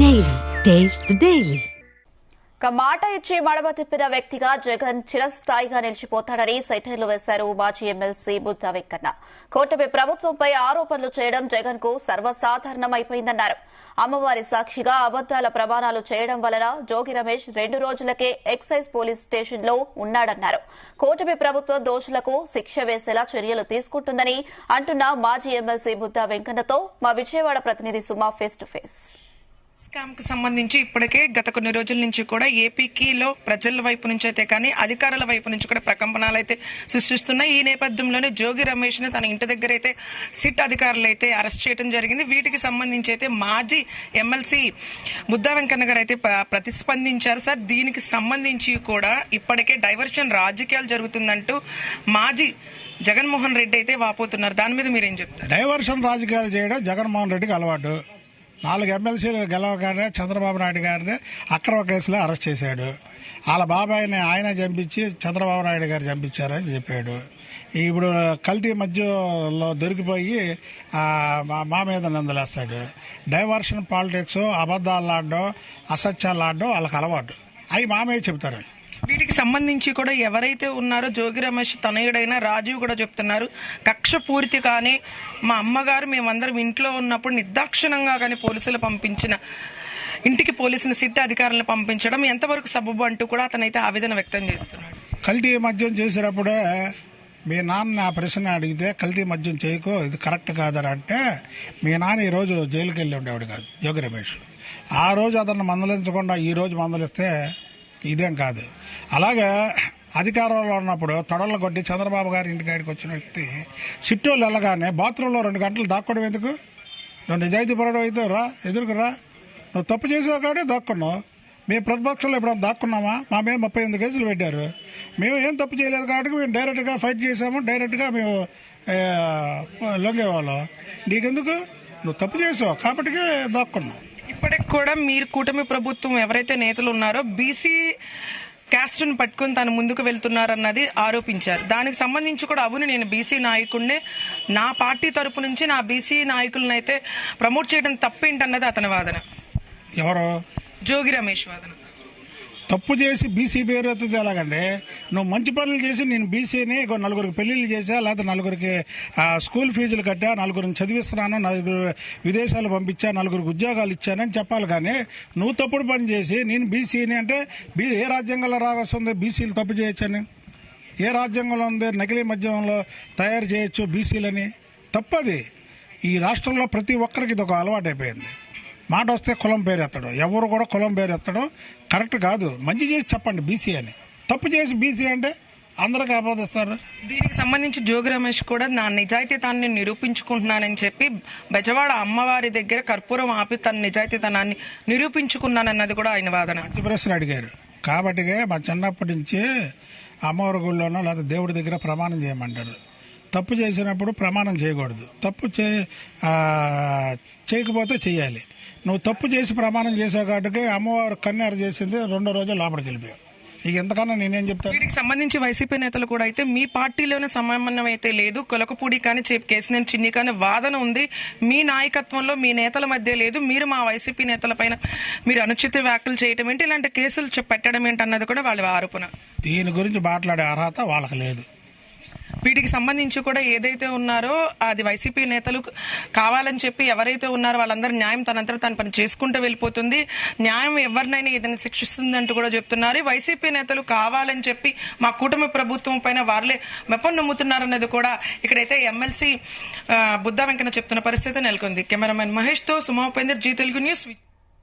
Daily. Taste the Daily. మాట ఇచ్చి మడమ తిప్పిన వ్యక్తిగా జగన్ చిరస్థాయిగా నిలిచిపోతాడని సెటైర్లు వేశారు మాజీ ఎమ్మెల్సీ బుద్ధా వెంకన్న. కూటమి ప్రభుత్వంపై ఆరోపణలు చేయడం జగన్ కు సర్వసాధారణమైపోయిందన్నారు. అమ్మవారి సాక్షిగా అబద్దాల ప్రమాణాలు చేయడం వలన జోగి రమేష్ 2 రోజులకే ఎక్సైజ్ పోలీస్ స్టేషన్లో ఉన్నాడన్నారు. కూటమి ప్రభుత్వం దోషులకు శిక్ష వేసేలా చర్యలు తీసుకుంటుందని అంటున్న మాజీ ఎమ్మెల్సీ బుద్ధా వెంకన్నతో మా విజయవాడ ప్రతినిధి సుమా ఫేస్ టు ఫేస్. స్కామ్ కు సంబంధించి ఇప్పటికే గత కొన్ని రోజుల నుంచి కూడా ఏపీలో ప్రజల వైపు నుంచి అయితే కానీ అధికారుల వైపు నుంచి కూడా ప్రకంపనలు అయితే సృష్టిస్తున్నాయి. ఈ నేపథ్యంలోనే జోగి రమేష్ ని తన ఇంటి దగ్గర అయితే సిట్ అధికారులు అయితే అరెస్ట్ చేయడం జరిగింది. వీటికి సంబంధించి అయితే మాజీ ఎమ్మెల్సీ బుద్ధా వెంకన్న గారు అయితే ప్రతిస్పందించారు. సార్, దీనికి సంబంధించి కూడా ఇప్పటికే డైవర్షన్ రాజకీయాలు జరుగుతుందంటూ మాజీ జగన్మోహన్ రెడ్డి అయితే వాపోతున్నారు. దాని మీద మీరేం చెప్తారు? డైవర్షన్ రాజకీయాలు చేయడం జగన్మోహన్ రెడ్డికి అలవాటు. 4 ఎమ్మెల్సీలు గెలవగానే చంద్రబాబు నాయుడు గారిని అక్రమ కేసులో అరెస్ట్ చేశాడు. వాళ్ళ బాబాయిని ఆయన చంపించి చంద్రబాబు నాయుడు గారు చంపించారని చెప్పాడు. ఇప్పుడు కల్తీ మధ్యలో దొరికిపోయి మా మీద నిందలేస్తాడు. డైవర్షన్ పాలిటిక్స్, అబద్ధాలు ఆడడం, అసత్యాలు ఆడడం వాళ్ళకి అలవాటు. అవి మామే చెప్తారు. వీటికి సంబంధించి కూడా ఎవరైతే ఉన్నారో జోగి రమేష్ తనయుడైన రాజీవ్ కూడా చెప్తున్నారు, కక్ష పూర్తి కానీ మా అమ్మగారు మేమందరం ఇంట్లో ఉన్నప్పుడు నిర్దాక్షిణంగా కానీ పోలీసులు పంపించిన ఇంటికి పోలీసులు సిట్ అధికారులను పంపించడం ఎంతవరకు సబబు అంటూ కూడా అతనైతే ఆవేదన వ్యక్తం చేస్తున్నాడు. కల్తీ మద్యం చేసినప్పుడే మీ నాన్న ఆ ప్రశ్న అడిగితే కల్తీ మద్యం చేయకు, ఇది కరెక్ట్ కాదని అంటే మీ నాన్న ఈరోజు జైలుకి వెళ్ళి ఉండేవాడు కాదు జోగి రమేష్. ఆ రోజు అతన్ని మందలించకుండా ఈ రోజు మందలిస్తే ఇదేం కాదు. అలాగే అధికారంలో ఉన్నప్పుడు తొడలు కొట్టి చంద్రబాబు గారి ఇంటికాడికి వచ్చిన వ్యక్తి సిట్టోళ్ళు వెళ్ళగానే బాత్రూంలో 2 గంటలు దాక్కోవడం ఎందుకు? నువ్వు నిజాయితీ పడడం అయితే రా, ఎదురుకురా. నువ్వు తప్పు చేసావు కాబట్టి దాక్కున్నావు. మేము ప్రతిపక్షంలో ఎప్పుడైనా దాక్కున్నామా? మా మీద 38 కేసులు పెట్టారు. మేము ఏం తప్పు చేయలేదు కాబట్టి మేము డైరెక్ట్గా ఫైట్ చేసాము, డైరెక్ట్గా మేము లొంగేవాళ్ళం. నీకెందుకు? నువ్వు తప్పు చేసావు కాబట్టి దాక్కున్నావు. ఇప్పటికి కూడా మీరు కూటమి ప్రభుత్వం ఎవరైతే నేతలు ఉన్నారో బీసీ క్యాస్ట్ను పట్టుకుని తను ముందుకు వెళ్తున్నారన్నది ఆరోపించారు. దానికి సంబంధించి కూడా అవును, నేను బీసీ నాయకుడినే, నా పార్టీ తరపు నుంచి నా బీసీ నాయకులను అయితే ప్రమోట్ చేయడం తప్పేంటన్నది అతని వాదన. ఎవరు? జోగి రమేష్ వాదన. తప్పు చేసి బీసీ పేరు ఎత్తితే ఎలాగండి? నువ్వు మంచి పనులు చేసి నేను బీసీని 4 పెళ్లిళ్ళు చేశా, లేకపోతే 4 స్కూల్ ఫీజులు కట్టా, 4 చదివిస్తున్నాను, 4 విదేశాలు పంపించా, 4 ఉద్యోగాలు ఇచ్చానని చెప్పాలి. కానీ నువ్వు తప్పుడు పని చేసి నేను బీసీని అంటే ఏ రాజ్యాంగంలో రావస్తుంది బీసీలు తప్పు చేయొచ్చని? ఏ రాజ్యాంగంలో ఉంది నకిలీ మద్యంలో తయారు చేయొచ్చు బీసీలని? తప్పది. ఈ రాష్ట్రంలో ప్రతి ఒక్కరికి ఇది ఒక అలవాటు అయిపోయింది. మాట వస్తే కులం పేరు ఎత్తడం, ఎవరు కూడా కులం పేరు ఎత్తడం కరెక్ట్ కాదు. మంచి చేసి చెప్పండి బీసీ అని. తప్పు చేసి బీసీ అంటే అందరికి ఆపాదిస్తారు. దీనికి సంబంధించి జోగి రమేష్ కూడా నా నిజాయితీతాన్ని నిరూపించుకుంటున్నానని చెప్పి బెజవాడ అమ్మవారి దగ్గర కర్పూరం ఆపి తన నిజాయితీతనాన్ని నిరూపించుకున్నానన్నది కూడా ఆయన వాదన. మంచి ప్రశ్న అడిగారు కాబట్టి మా చిన్నప్పటి నుంచి అమ్మవారి గుళ్ళోనో లేదా దేవుడి దగ్గర ప్రమాణం చేయమంటారు. తప్పు చేసినప్పుడు ప్రమాణం చేయకూడదు. తప్పు చేయకపోతే చేయాలి. నువ్వు తప్పు చేసి ప్రమాణం చేసావు కాబట్టి అమ్మవారు కన్యారు చేసింది 2వ రోజు లోపలికి వెళ్ళిపోయావు. ఇక ఎంతకన్నా నేనేం చెప్తాను? వీటికి సంబంధించి వైసీపీ నేతలు కూడా అయితే మీ పార్టీలోనే సమన్వయం అయితే లేదు, కొలకపూడి కానీ కేసినేని చిన్ని కానీ వాదన ఉంది, మీ నాయకత్వంలో మీ నేతల మధ్య లేదు, మీరు మా వైసీపీ నేతల పైన మీరు అనుచిత వ్యాఖ్యలు చేయటం ఏంటి, ఇలాంటి కేసులు పెట్టడం ఏంటి అన్నది కూడా వాళ్ళ ఆరోపణ. దీని గురించి మాట్లాడే అర్హత వాళ్ళకి లేదు. వీటికి సంబంధించి కూడా ఏదైతే ఉన్నారో అది వైసీపీ నేతలు కావాలని చెప్పి ఎవరైతే ఉన్నారో వాళ్ళందరూ న్యాయం తనంతరం తన పని చేసుకుంటూ వెళ్ళిపోతుంది, న్యాయం ఎవరినైనా ఏదైనా శిక్షిస్తుందంటూ కూడా చెప్తున్నారు. వైసీపీ నేతలు కావాలని చెప్పి మా కూటమి ప్రభుత్వం పైన వాళ్లే మెప్పం నమ్ముతున్నారన్నది కూడా ఇక్కడైతే ఎమ్మెల్సీ బుద్ధా వెంకన్న చెప్తున్న పరిస్థితి నెలకొంది. కెమెరామెన్ మహేష్ తో సుమా ఉపేందర్, జీ తెలుగు న్యూస్.